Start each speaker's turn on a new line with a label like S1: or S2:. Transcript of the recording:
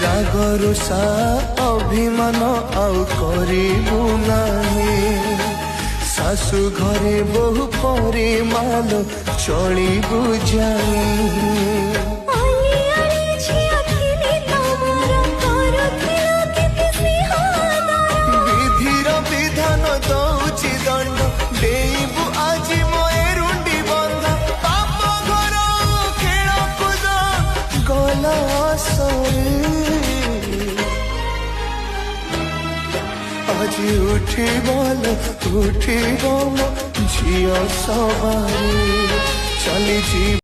S1: राग रुषा अभिमान आउ करिबु नाही सासु घरे बहु परिमाल चलिबु जाई आज उठी बोल झियो सवारी चली जी।